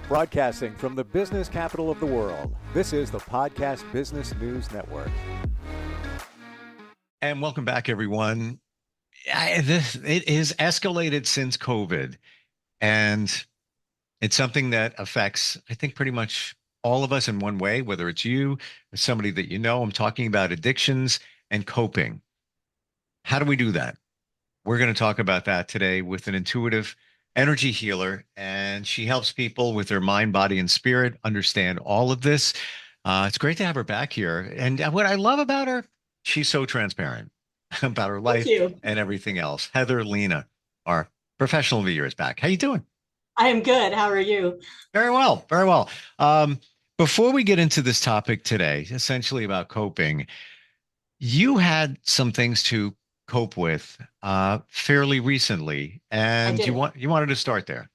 Broadcasting from the business capital of the world, this is the Podcast Business News Network. And welcome back, everyone. It is escalated since COVID, and it's something that affects, I think, pretty much all of us in one way, whether it's you or somebody that you know. I'm talking about addictions and coping. How do we do that? We're going to talk about that today with an intuitive energy healer, and she helps people with their mind, body, and spirit understand all of this. It's great to have her back here. And what I love about her, she's so transparent about her Thank life you. and everything else. Lena, our professional VA, is back. How you doing? I am good. How are you? Very well, very well. Before we get into this topic today, essentially about coping, you had some things to cope with fairly recently, I and did. you wanted to start there.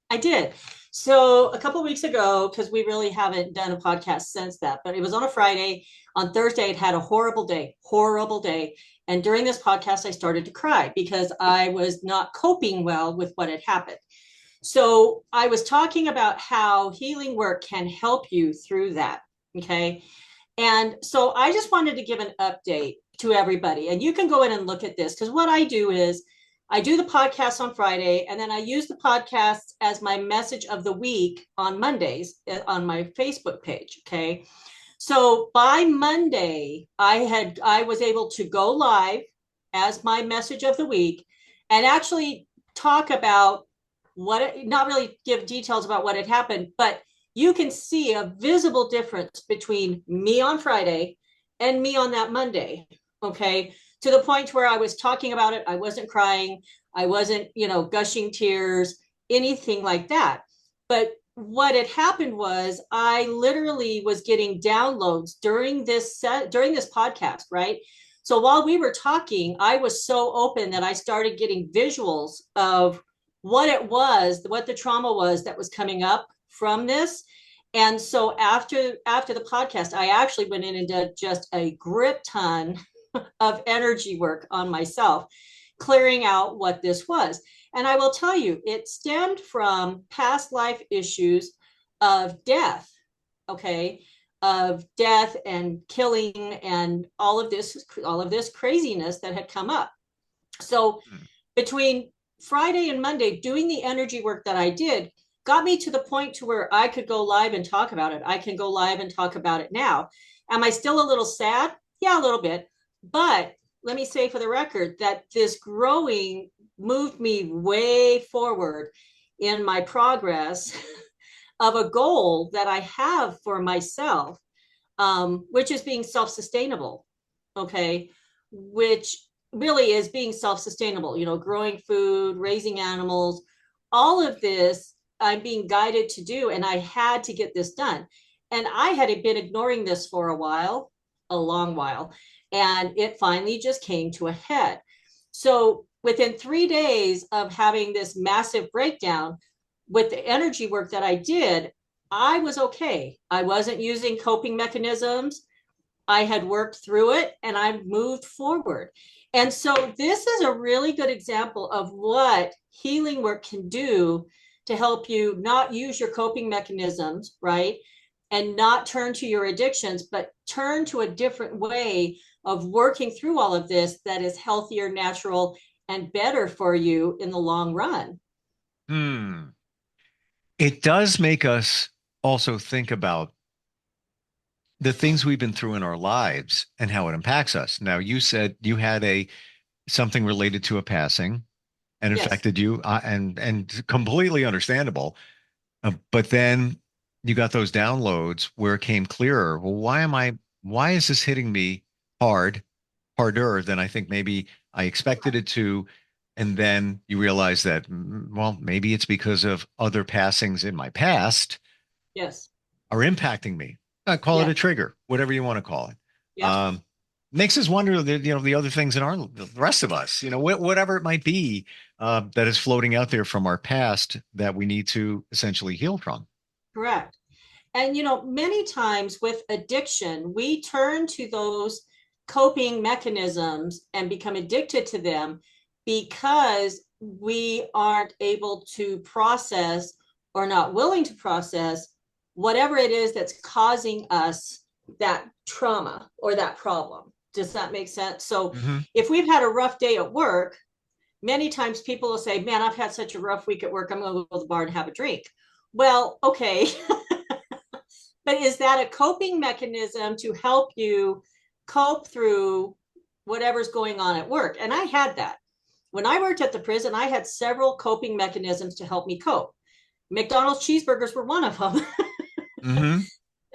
I did. So a couple of weeks ago, because we really haven't done a podcast since that, but it was on a Friday. On Thursday, it had a horrible day, horrible day. And during this podcast, I started to cry because I was not coping well with what had happened. So I was talking about how healing work can help you through that. Okay. And so I just wanted to give an update to everybody. And you can go in and look at this because what I do is I do the podcast on Friday, and then I use the podcast as my message of the week on Mondays on my Facebook page. Okay. So by Monday, I was able to go live as my message of the week and actually talk about not really give details about what had happened, but you can see a visible difference between me on Friday and me on that Monday. Okay. To the point where I was talking about it, I wasn't crying, I wasn't, gushing tears, anything like that. But what had happened was I literally was getting downloads during this podcast, right? So while we were talking, I was so open that I started getting visuals of what it was, what the trauma was that was coming up from this. And so after the podcast, I actually went in and did just a grip ton of energy work on myself, clearing out what this was. And I will tell you, it stemmed from past life issues of death, okay, of death and killing and all of this craziness that had come up. So between Friday and Monday, doing the energy work that I did got me to the point to where I could go live and talk about it. I can go live and talk about it now. Am I still a little sad? Yeah, a little bit. But let me say for the record that this growing moved me way forward in my progress of a goal that I have for myself, which is being self-sustainable, okay, which really is being self-sustainable, growing food, raising animals, all of this I'm being guided to do, and I had to get this done. And I had been ignoring this for a long while, and it finally just came to a head. So within 3 days of having this massive breakdown with the energy work that I did, I was okay. I wasn't using coping mechanisms. I had worked through it and I moved forward. And so this is a really good example of what healing work can do to help you not use your coping mechanisms, right? And not turn to your addictions, but turn to a different way of working through all of this that is healthier, natural, and better for you in the long run. It does make us also think about the things we've been through in our lives and how it impacts us. Now, you said you had something related to a passing and Yes. affected you, and completely understandable. But then you got those downloads where it came clearer. Well, why is this hitting me harder than I think maybe I expected it to? And then you realize that, well, maybe it's because of other passings in my past Yes. are impacting me. I call it Yeah. a trigger, whatever you want to call it. Yeah. Makes us wonder the other things in the rest of us, whatever it might be, that is floating out there from our past that we need to essentially heal from. Correct. And, many times with addiction, we turn to those coping mechanisms and become addicted to them because we aren't able to process or not willing to process whatever it is that's causing us that trauma or that problem. Does that make sense? So Mhm. if we've had a rough day at work, many times people will say, man, I've had such a rough week at work. I'm going to go to the bar and have a drink. Well, okay. But is that a coping mechanism to help you cope through whatever's going on at work? And I had that. When I worked at the prison, I had several coping mechanisms to help me cope. McDonald's cheeseburgers were one of them. Mhm.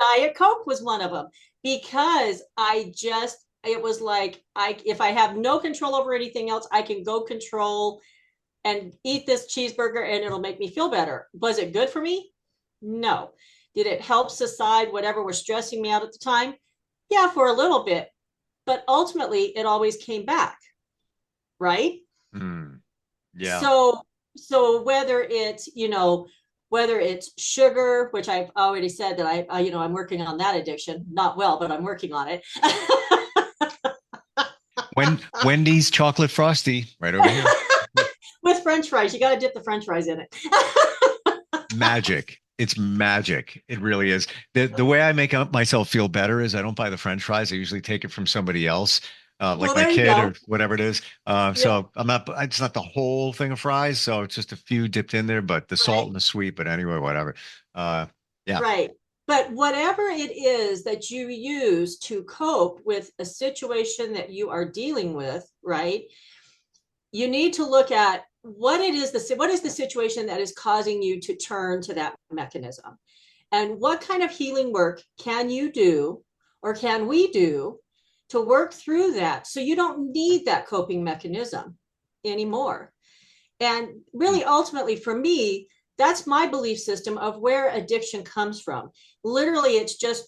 Diet Coke was one of them, because it was like, if I have no control over anything else, I can go control and eat this cheeseburger and it'll make me feel better. Was it good for me? No. Did it help subside whatever was stressing me out at the time? Yeah, for a little bit. But ultimately, it always came back, right? Mm. Yeah. So whether it's sugar, which I've already said that I'm working on that addiction, not well, but I'm working on it. Wendy's chocolate frosty right over here. With French fries, you got to dip the French fries in it. Magic. It's magic. It really is. The way I make myself feel better is I don't buy the French fries. I usually take it from somebody else, like Well, my there you kid go. or whatever it is. Yep. So it's not the whole thing of fries. So it's just a few dipped in there, but the salt Right. and the sweet, but anyway, whatever. Uh, yeah. Right. But whatever it is that you use to cope with a situation that you are dealing with, right? You need to look at what is the situation that is causing you to turn to that mechanism. And what kind of healing work can you do, or can we do, to work through that so you don't need that coping mechanism anymore? And Mm. really, ultimately, for me, that's my belief system of where addiction comes from. Literally, it's just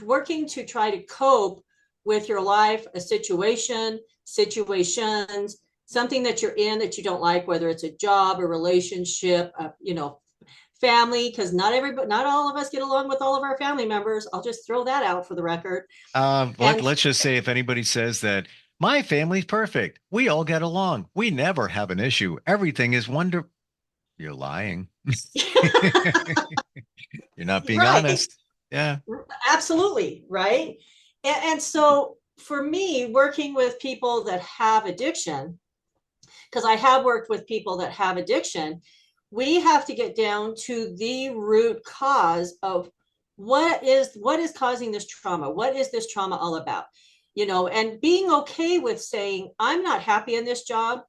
working to try to cope with your life, a situations, something that you're in that you don't like, whether it's a job, a relationship, family, because not all of us get along with all of our family members. I'll just throw that out for the record. And Let's just say if anybody says that my family's perfect, we all get along, we never have an issue, everything is wonderful, you're lying. You're not being right, honest. Yeah. absolutely, right. And so for me, working with people that have addiction, because I have worked with people that have addiction, we have to get down to the root cause of what is causing this trauma. What is this trauma all about? And being okay with saying, I'm not happy in this job.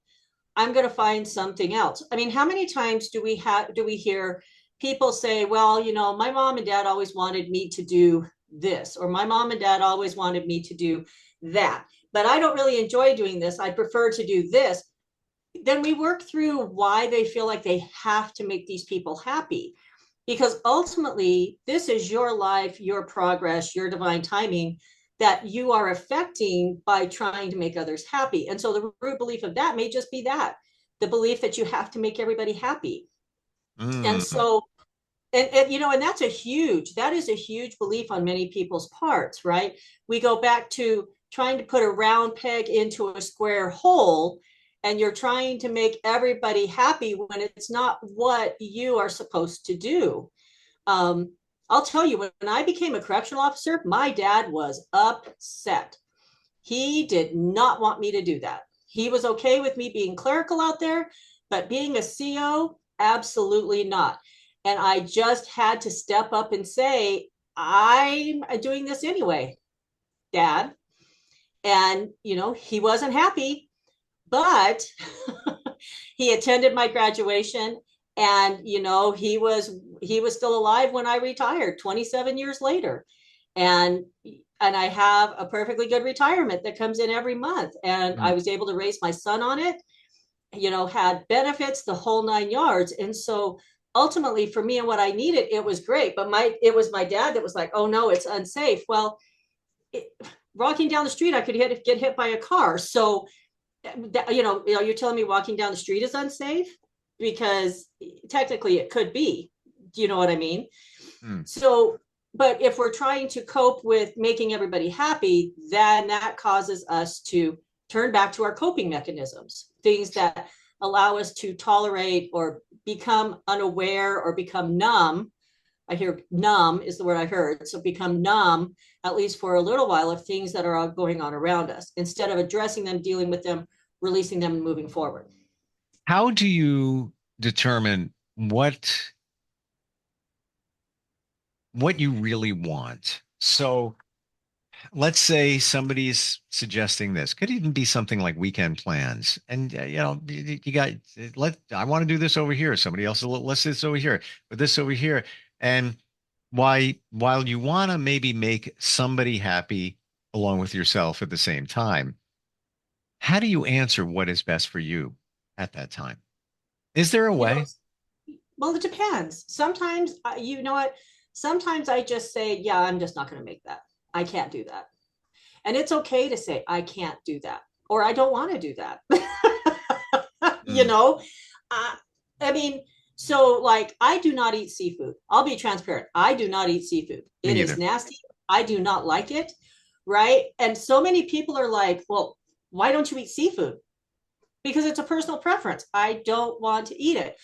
I'm going to find something else. I mean, how many times do we hear people say, well, my mom and dad always wanted me to do this, or my mom and dad always wanted me to do that, but I don't really enjoy doing this. I prefer to do this. Then we work through why they feel like they have to make these people happy, because ultimately this is your life, your progress, your divine timing that you are affecting by trying to make others happy. And so the root belief of that may just be that, the belief that you have to make everybody happy. And Mm. so and that is a huge belief on many people's parts, right? We go back to trying to put a round peg into a square hole, and you're trying to make everybody happy when it's not what you are supposed to do. um, I'll tell you, when I became a correctional officer, my dad was upset. He did not want me to do that. He was okay with me being clerical out there, but being a CO, absolutely not. And I just had to step up and say, I'm doing this anyway, Dad. And, he wasn't happy, but he attended my graduation, and he was still alive when I retired 27 years later. And I have a perfectly good retirement that comes in every month, and I Mm. was able to raise my son on it, had benefits, the whole nine yards. And so ultimately for me and what I needed, it was great. But it was my dad that was like, oh no, it's unsafe. Well, it, walking down the street, I could get hit by a car. So you're telling me walking down the street is unsafe? Because technically it could be. Do you know what I mean? Mm. So, but if we're trying to cope with making everybody happy, then that causes us to turn back to our coping mechanisms, things that allow us to tolerate or become unaware or become numb. I hear numb is the word I heard. So become numb, at least for a little while, of things that are going on around us, instead of addressing them, dealing with them, releasing them, and moving forward. How do you determine what you really want? So let's say somebody's suggesting this. Could even be something like weekend plans. And you got I want to do this over here. Somebody else, let's do this over here, but this over here. And while you want to maybe make somebody happy along with yourself at the same time, how do you answer what is best for you at that time? Is there a You know, way? well, it depends. Sometimes, you know what? Sometimes I just say, yeah, I'm just not going to make that. I can't do that. And it's okay to say, I can't do that, or I don't want to do that. you Mm, know, uh, I mean, so like, I do not eat seafood. I'll be transparent. I do not eat seafood. me It is neither. nasty. I do not like it. Right. And so many people are like, well, why don't you eat seafood? Because it's a personal preference. I don't want to eat it.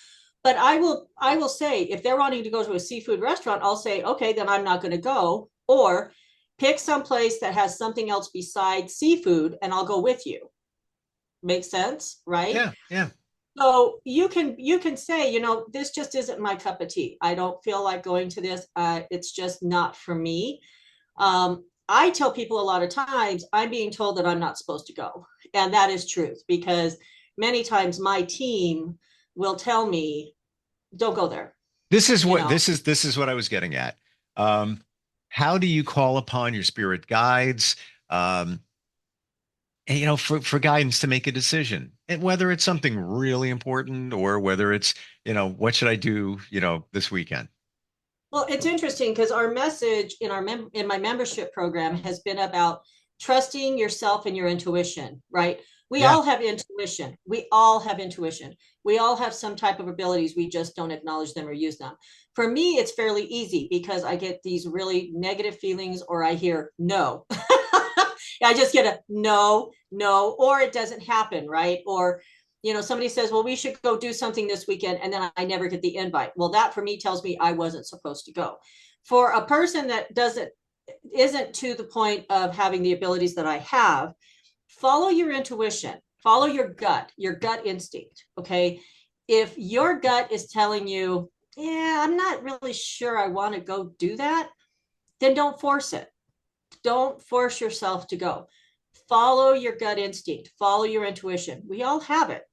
But I will say, if they're wanting to go to a seafood restaurant, I'll say, okay, then I'm not going to go. Or pick some place that has something else besides seafood and I'll go with you. Makes sense, right? Yeah, yeah. So you can say, this just isn't my cup of tea. I don't feel like going to this. It's just not for me. I tell people a lot of times I'm being told that I'm not supposed to go. And that is truth, because many times my team will tell me, don't go there, This is you what know. this is what I was getting at. Um, how do you call upon your spirit guides, um, and, for guidance to make a decision, and whether it's something really important or whether it's, what should I do, this weekend? Well, it's interesting because our message in my membership program has been about trusting yourself and your intuition, right? We Yeah. all have intuition. We all have intuition. We all have some type of abilities. We just don't acknowledge them or use them. For me, it's fairly easy because I get these really negative feelings or I hear no. I just get a no, no, or it doesn't happen, right? Or somebody says, well, we should go do something this weekend, and then I never get the invite. Well, that for me tells me I wasn't supposed to go. For a person that isn't to the point of having the abilities that I have, follow your intuition, follow your gut instinct. Okay. If your gut is telling you, yeah, I'm not really sure I want to go do that, then don't force it. Don't force yourself to go. Follow your gut instinct, follow your intuition. We all have it.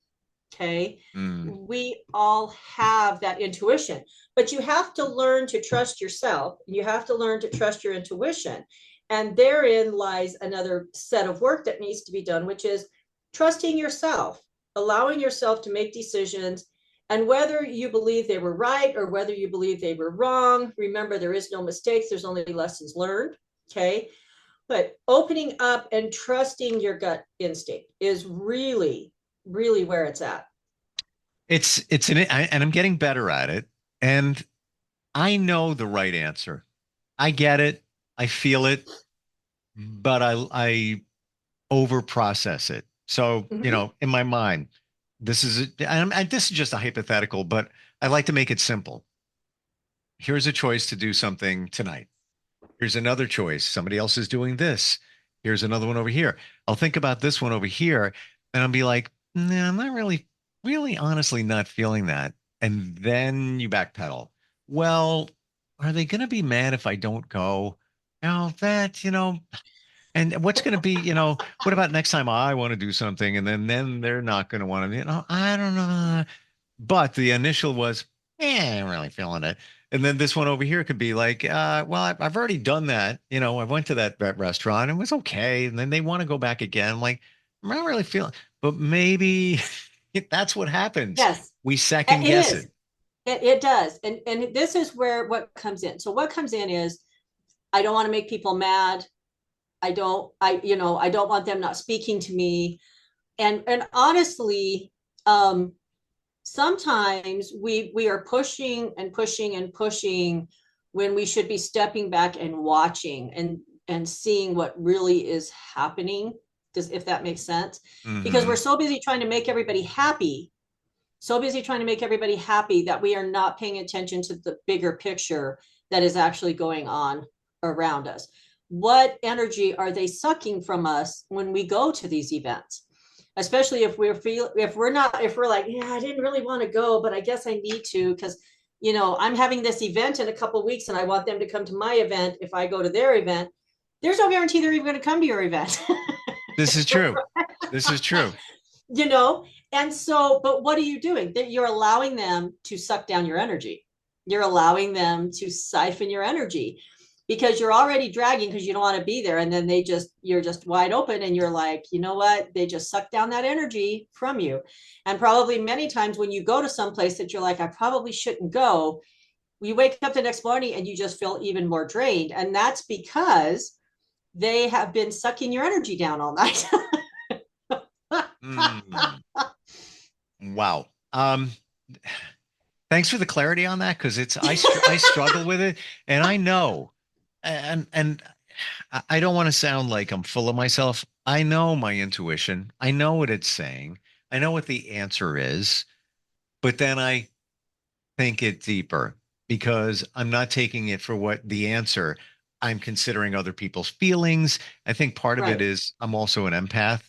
Okay. Mm. We all have that intuition, but you have to learn to trust yourself. You have to learn to trust your intuition. And therein lies another set of work that needs to be done, which is trusting yourself, allowing yourself to make decisions. And whether you believe they were right or whether you believe they were wrong, remember, there is no mistakes, there's only lessons learned. Okay. But opening up and trusting your gut instinct is really, really where it's at. And I'm getting better at it, and I know the right answer. I get it. I feel it, but I over process it. So, Mm-hmm. in my mind, this is just a hypothetical, but I like to make it simple. Here's a choice to do something tonight. Here's another choice. Somebody else is doing this. Here's another one over here. I'll think about this one over here, and I'll be like, nah, I'm not really honestly not feeling that. And then you backpedal. Well, are they going to be mad if I don't go? Now and what's going to be, what about next time I want to do something and then they're not going to want to, I don't know. But the initial was, I'm really feeling it. And then this one over here could be like, well, I've already done that. I went to that restaurant and it was okay. And then they want to go back again. I'm like, I'm not really feeling, but maybe that's what happens. Yes, We second it guess is. it. It does. And this is where what comes in. So what comes in is, I don't want to make people mad. I don't want them not speaking to me. And honestly, sometimes we are pushing and pushing and pushing when we should be stepping back and watching and seeing what really is happening. Does, if that makes sense? Because we're Hmm. so busy trying to make everybody happy so busy trying to make everybody happy that we are not paying attention to the bigger picture that is actually going on around us. What energy are they sucking from us when we go to these events? Especially if we're like, yeah, I didn't really want to go, but I guess I need to because I'm having this event in a couple of weeks and I want them to come to my event. If I go to their event, there's no guarantee they're even going to come to your event. This is true. This is true. you know and so, but what are you doing? That you're allowing them to suck down your energy. You're allowing them to siphon your energy because you're already dragging because you don't want to be there, and then you're just wide open and you're like, you know what, they just suck down that energy from you. And probably many times when you go to some place that you're like, I probably shouldn't go, you wake up the next morning and you just feel even more drained, and that's because they have been sucking your energy down all night. Mm, wow. Thanks for the clarity on that because I struggle with it, and I know, and I don't want to sound like I'm full of myself. I know my intuition. I know what it's saying. I know what the answer is, but then I think it deeper because I'm not taking it for what the answer. I'm considering other people's feelings. I think part of it Right. is I'm also an empath,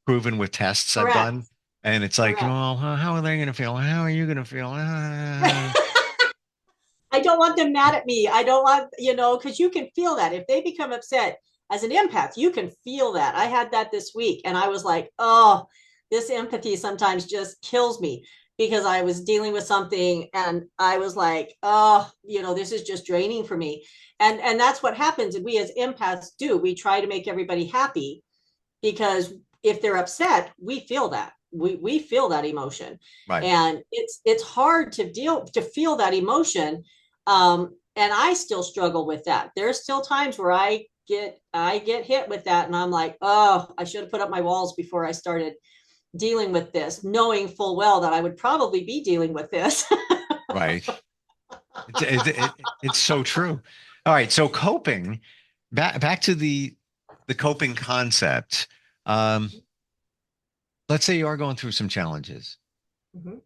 proven with tests I've Correct. done. And it's like, Correct. well, how are they going to feel? How are you going to feel? I don't want them mad at me. I don't want, because you can feel that. If they become upset as an empath, you can feel that. I had that this week and I was like, oh, this empathy sometimes just kills me because I was dealing with something and I was like, oh, this is just draining for me. And that's what happens. And we as empaths do. We try to make everybody happy because if they're upset, we feel that. We feel that emotion. Right. And it's hard to feel that emotion. And I still struggle with that. There's still times where I get hit with that and I'm like, oh, I should have put up my walls before I started dealing with this, knowing full well that I would probably be dealing with this. Right. It's so true. All right. So coping, back to the coping concept. Um, let's say you are going through some challenges. Mhm.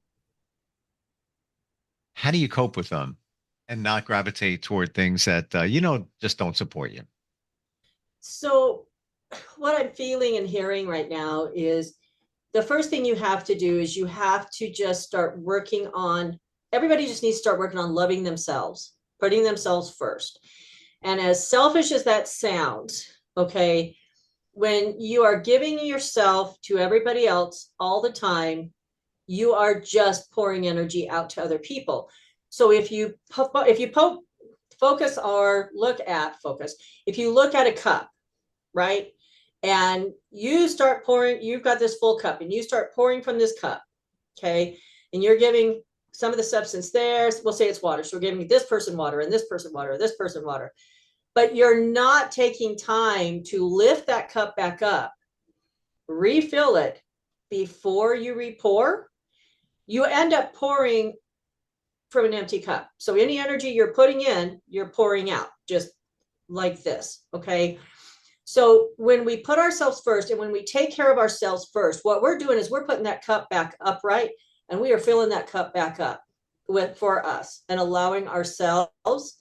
How do you cope with them and not gravitate toward things that just don't support you? So what I'm feeling and hearing right now is the first thing you have to do is you have to just start working on, everybody just needs to start working on loving themselves, putting themselves first. And as selfish as that sounds, okay, when you are giving yourself to everybody else all the time, you are just pouring energy out to other people. So if you focus or look at focus, if you look at a cup, right? And you start pouring, you've got this full cup and you start pouring from this cup, okay? And you're giving some of the substance there. We'll say it's water. So we're giving this person water and this person water, this person water. But you're not taking time to lift that cup back up, refill it before you re-pour. You end up pouring from an empty cup. So any energy you're putting in, you're pouring out just like this, okay? So when we put ourselves first and when we take care of ourselves first, what we're doing is we're putting that cup back upright and we are filling that cup back up for us and allowing ourselves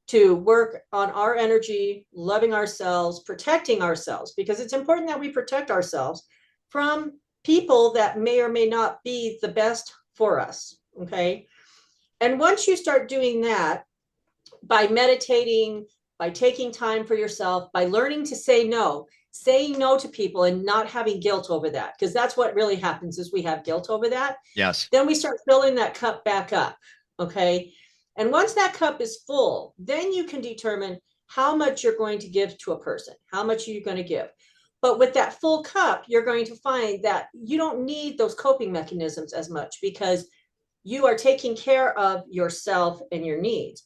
to work on our energy, loving ourselves, protecting ourselves, because it's important that we protect ourselves from people that may or may not be the best for us, okay? And once you start doing that, by meditating, by taking time for yourself, by learning to say no, saying no to people and not having guilt over that, because that's what really happens is we have guilt over that. Yes. Then we start filling that cup back up, okay? And once that cup is full, then you can determine how much you're going to give to a person, how much are you going to give. But with that full cup, you're going to find that you don't need those coping mechanisms as much because you are taking care of yourself and your needs.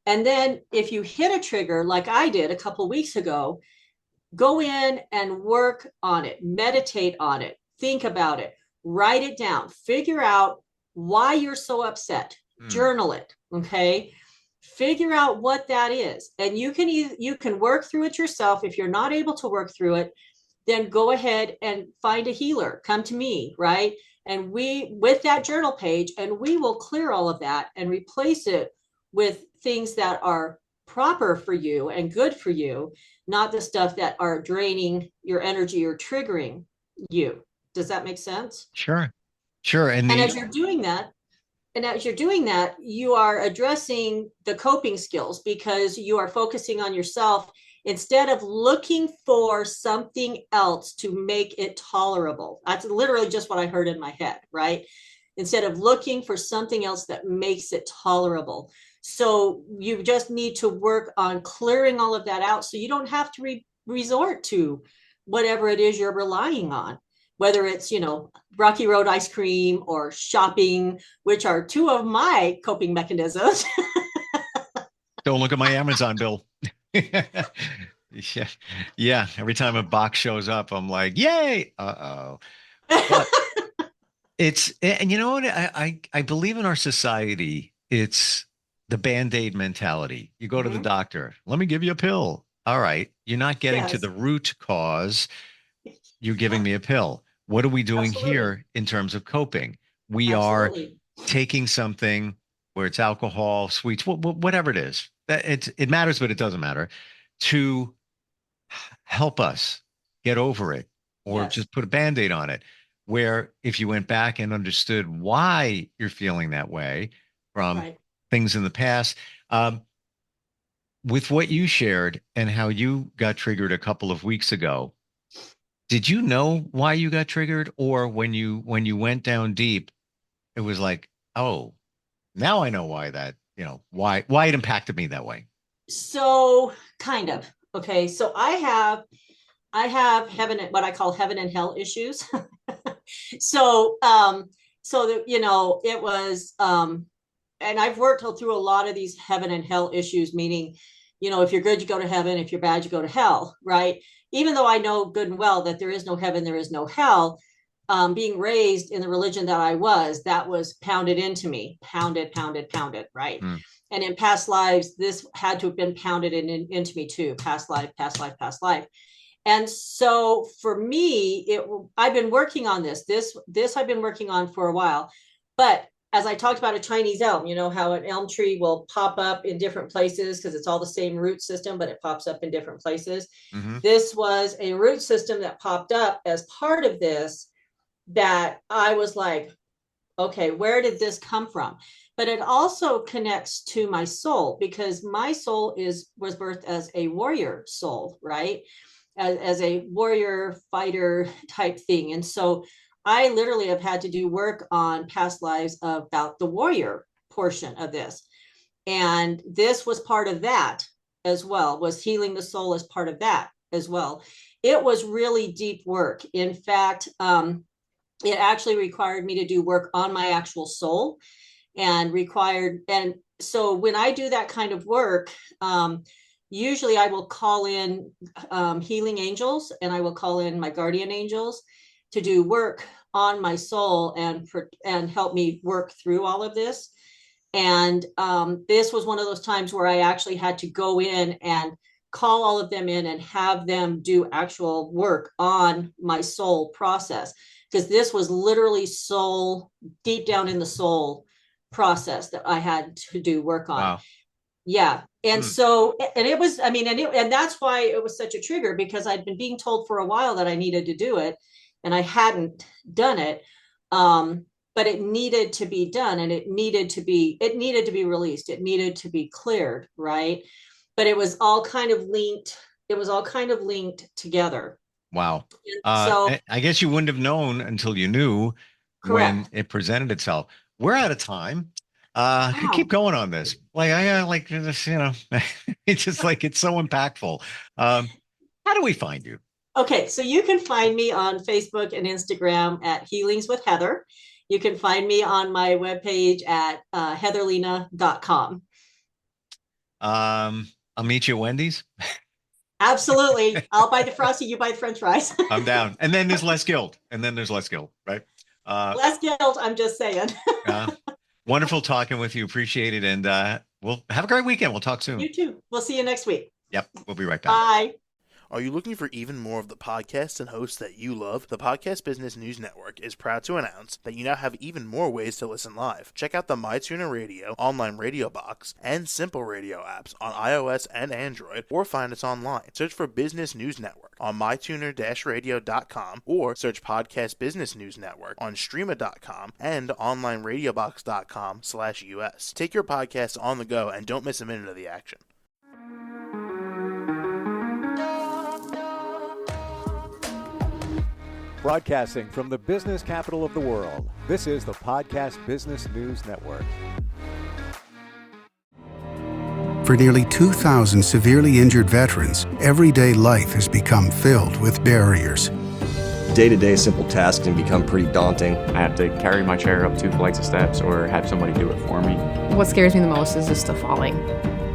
And then if you hit a trigger like I did a couple of weeks ago, go in and work on it, meditate on it, think about it, write it down, figure out why you're so upset, journal it, okay? Figure out what that is. And you can work through it yourself. If you're not able to work through it, then go ahead and find a healer, come to me, right? And with that journal page, and we will clear all of that and replace it with things that are proper for you and good for you, not the stuff that are draining your energy or triggering you. Does that make sense? Sure. Sure. And And the, as you're doing that, you are addressing the coping skills because you are focusing on yourself instead of looking for something else to make it tolerable. That's literally just what I heard in my head, right? Instead of looking for something else that makes it tolerable. So you just need to work on clearing all of that out so you don't have to resort to whatever it is you're relying on, whether it's, Rocky Road ice cream or shopping, which are two of my coping mechanisms. don't look at my Amazon bill. Yeah. Yeah. Every time a box shows up, I'm like, yay. Uh-oh. But and you know what? I believe in our society, it's the Band-Aid mentality. You go to the Mhm. doctor, let me give you a pill. All right. You're not getting to Yes. the root cause. You're giving me a pill. What are we doing Absolutely. here in terms of coping? We are Absolutely. taking something where it's alcohol, sweets, whatever it is. It matters, but it doesn't matter to help us get over it or Yes. just put a band-aid on it. Where if you went back and understood why you're feeling that way from Right. things in the past, um, with what you shared and how you got triggered a couple of weeks ago, did you know why you got triggered, or when you went down deep, it was like, oh, now I know why that, why it impacted me that way. So kind of. Okay. So I have heaven, what I call heaven and hell issues. so so that it was and I've worked through a lot of these heaven and hell issues, meaning, if you're good, you go to heaven. If you're bad, you go to hell, right? Even though I know good and well that there is no heaven, there is no hell, being raised in the religion that was pounded into me, pounded, pounded, pounded, right? Hmm. And in past lives, this had to have been pounded into me too, past life, past life, past life. And so for me, I've been working on this I've been working on for a while. But as I talked about a Chinese elm, how an elm tree will pop up in different places because it's all the same root system, but it pops up in different places. Mm-hmm. This was a root system that popped up as part of this, that I was like, okay, where did this come from? But it also connects to my soul, because my soul was birthed as a warrior soul, right? As a warrior fighter type thing. And so I literally have had to do work on past lives about the warrior portion of this. And this was part of that as well, was healing the soul as part of that as well. It was really deep work. In fact, it actually required me to do work on my actual soul, and so when I do that kind of work, usually I will call in healing angels, and I will call in my guardian angels to do work on my soul and help me work through all of this. And this was one of those times where I actually had to go in and call all of them in and have them do actual work on my soul process, because this was literally soul, deep down in the soul process that I had to do work on. Wow. Yeah. And Hmm. so, and it was, I mean, and that's why it was such a trigger, because I'd been being told for a while that I needed to do it and I hadn't done it. But it needed to be done, and it needed to be released. It needed to be cleared. Right. But it was all kind of linked together. Wow. And so, I guess you wouldn't have known until you knew when correct. it presented itself. We're out of time. Could keep Wow. going on this. Like I like this, it's just like it's so impactful. Um, how do we find you? Okay, so you can find me on Facebook and Instagram at Healings with Heather. You can find me on my webpage at heatherlena.com. I'll meet you at Wendy's. Absolutely. I'll buy the frosty, you buy the french fries. I'm down. And then there's less guilt. And then there's less guilt, right? Uh, Less guilt, I'm just saying. uh, wonderful talking with you. Appreciate it. And we'll have a great weekend. We'll talk soon. You too. We'll see you next week. Yep. We'll be right back. Bye. Are you looking for even more of the podcasts and hosts that you love? The Podcast Business News Network is proud to announce that you now have even more ways to listen live. Check out the MyTuner Radio, online radio box, and Simple Radio apps on iOS and Android, or find us online. Search for Business News Network on mytuner-radio.com, or search Podcast Business News Network on streama.com and onlineradiobox.com/US. Take your podcast on the go and don't miss a minute of the action. Broadcasting from the business capital of the world, this is the Podcast Business News Network. For nearly 2,000 severely injured veterans, everyday life has become filled with barriers. Day-to-day simple tasks can become pretty daunting. I have to carry my chair up 2 flights of steps or have somebody do it for me. What scares me the most is just the falling.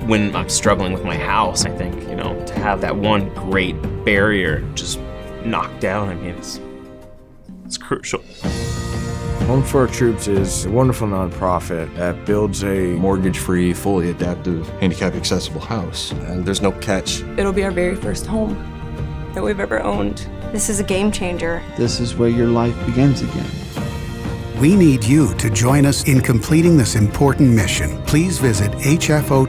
When I'm struggling with my house, I think, to have that one great barrier just knocked down, it's crucial. Home for Our Troops is a wonderful nonprofit that builds a Mortgage-free, fully adaptive, handicap-accessible house. And there's no catch. It'll be our very first home that we've ever owned. This is a game changer. This is where your life begins again. We need you to join us in completing this important mission. Please visit hfotusa.org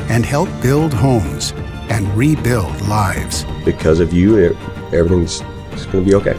and help build homes and rebuild lives. Because of you, everything's going to be okay.